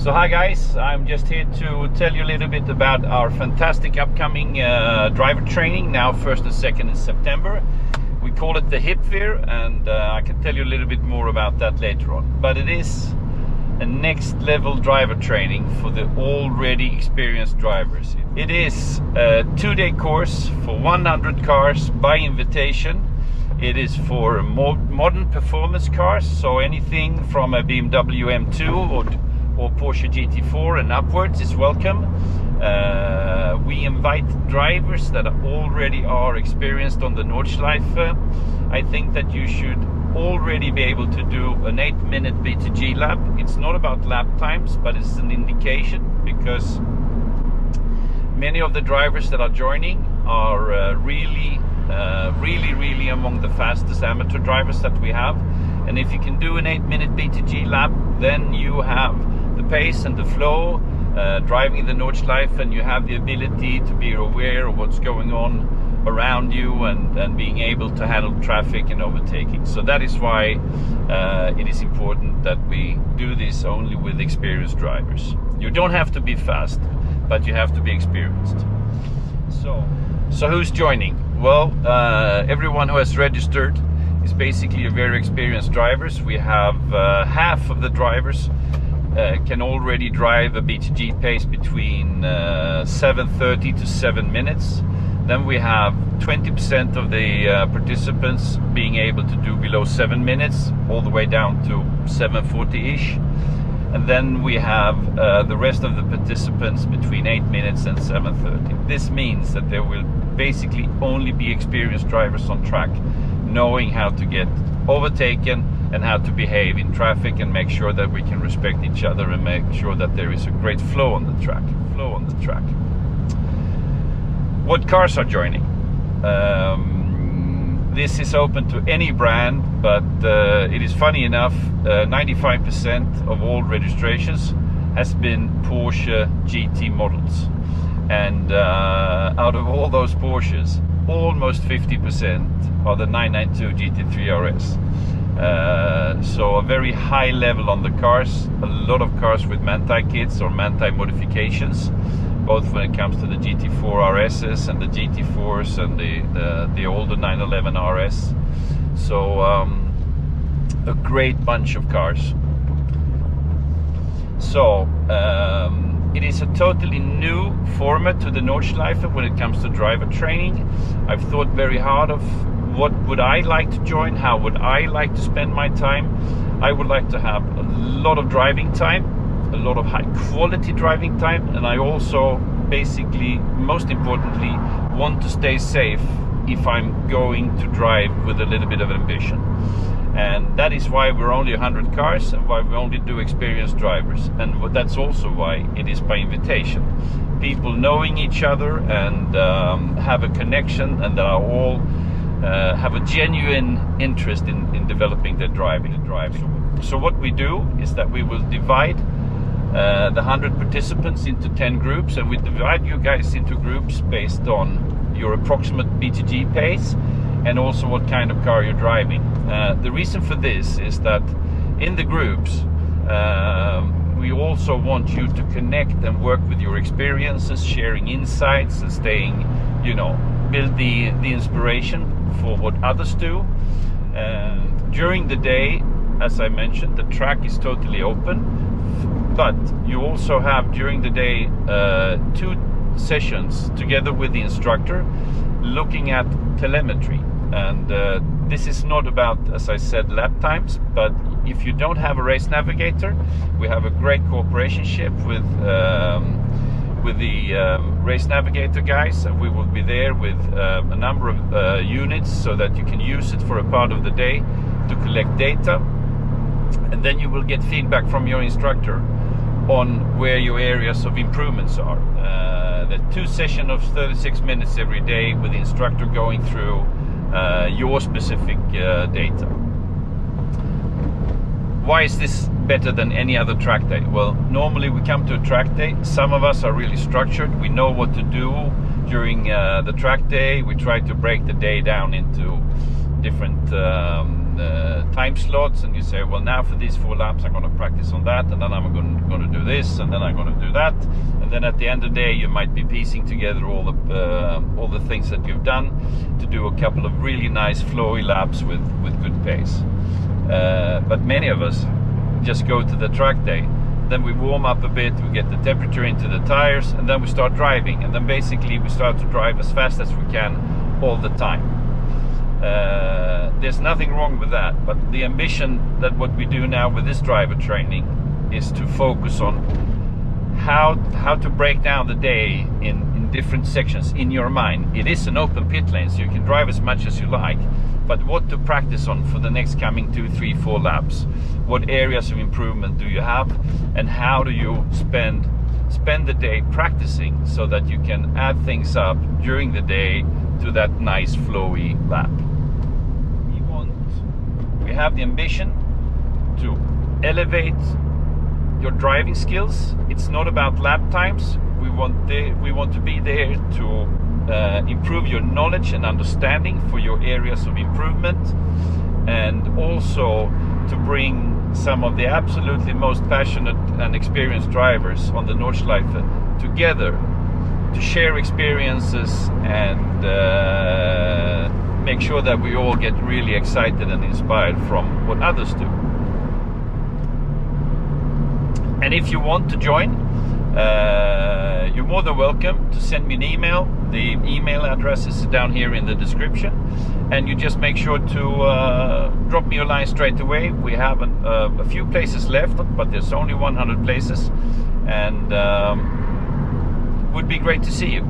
So hi guys, I'm just here to tell you a little bit about our fantastic upcoming driver training now 1st and 2nd in September. We call it the HIPWIR, and I can tell you a little bit more about that later on. But it is a next level driver training for the already experienced drivers. It is a 2-day course for 100 cars by invitation. It is for modern performance cars, so anything from a BMW M2 or Porsche GT4 and upwards is welcome. We invite drivers that already are experienced on the Nordschleife. I think that you should already be able to do an 8-minute B2G lap. It's not about lap times, but it's an indication, because many of the drivers that are joining are really among the fastest amateur drivers that we have. And if you can do an 8-minute B2G lap, then you have the pace and the flow driving the Nordschleife, and you have the ability to be aware of what's going on around you and being able to handle traffic and overtaking. So that is why it is important that we do this only with experienced drivers. You don't have to be fast, but you have to be experienced. So who's joining? Well, everyone who has registered is basically a very experienced drivers. We have half of the drivers can already drive a B2G pace between 7:30 to 7 minutes. Then we have 20% of the participants being able to do below 7 minutes, all the way down to 7:40-ish. And then we have the rest of the participants between 8 minutes and 7:30. This means that there will basically only be experienced drivers on track, knowing how to get overtaken and how to behave in traffic and make sure that we can respect each other and make sure that there is a great flow on the track. What cars are joining? This is open to any brand, but it is funny enough, 95% of all registrations has been Porsche GT models. And out of all those Porsches, almost 50% are the 992 GT3 RS. So a very high level on the cars, a lot of cars with Manthey kits or Manthey modifications, both when it comes to the GT4 RSs and the GT4s and the older 911 RS. So a great bunch of cars. So it is a totally new format to the Nordschleife when it comes to driver training. I've thought very hard of what would I like to join, how would I like to spend my time. I would like to have a lot of driving time, a lot of high quality driving time, and I also basically, most importantly, want to stay safe if I'm going to drive with a little bit of ambition. And that is why we're only 100 cars and why we only do experienced drivers. And that's also why it is by invitation. People knowing each other and have a connection, and that are all have a genuine interest in developing their driving. So what we do is that we will divide the 100 participants into 10 groups, and we divide you guys into groups based on your approximate B2G pace and also what kind of car you're driving. The reason for this is that in the groups we also want you to connect and work with your experiences, sharing insights and staying, build the inspiration for what others do. And during the day, as I mentioned, the track is totally open, but you also have during the day 2 sessions together with the instructor looking at telemetry. And this is not about, as I said, lap times, but if you don't have a race navigator, we have a great cooperation with the race navigator guys, and we will be there with a number of units so that you can use it for a part of the day to collect data, and then you will get feedback from your instructor on where your areas of improvements are. The 2 sessions of 36 minutes every day with the instructor going through your specific data. Why is this better than any other track day? Well, normally we come to a track day, some of us are really structured, we know what to do during the track day. We try to break the day down into different time slots, and you say, well, now for these 4 laps I'm going to practice on that, and then I'm going to do this, and then I'm going to do that, and then at the end of the day you might be piecing together all the things that you've done to do a couple of really nice flowy laps with good pace. But many of us just go to the track day, then we warm up a bit, we get the temperature into the tires, and then we start driving, and then basically we start to drive as fast as we can all the time. There's nothing wrong with that, but the ambition that what we do now with this driver training is to focus on how to break down the day in different sections in your mind. It is an open pit lane, so you can drive as much as you like, but what to practice on for the next coming 2, 3, 4 laps. What areas of improvement do you have, and how do you spend the day practicing so that you can add things up during the day to that nice flowy lap. We have the ambition to elevate your driving skills. It's not about lap times. We want to be there to improve your knowledge and understanding for your areas of improvement, and also to bring some of the absolutely most passionate and experienced drivers on the Nordschleife together to share experiences and make sure that we all get really excited and inspired from what others do. And if you want to join, you're more than welcome to send me an email. The email address is down here in the description, and you just make sure to drop me a line straight away. We have a few places left, but there's only 100 places, and would be great to see you.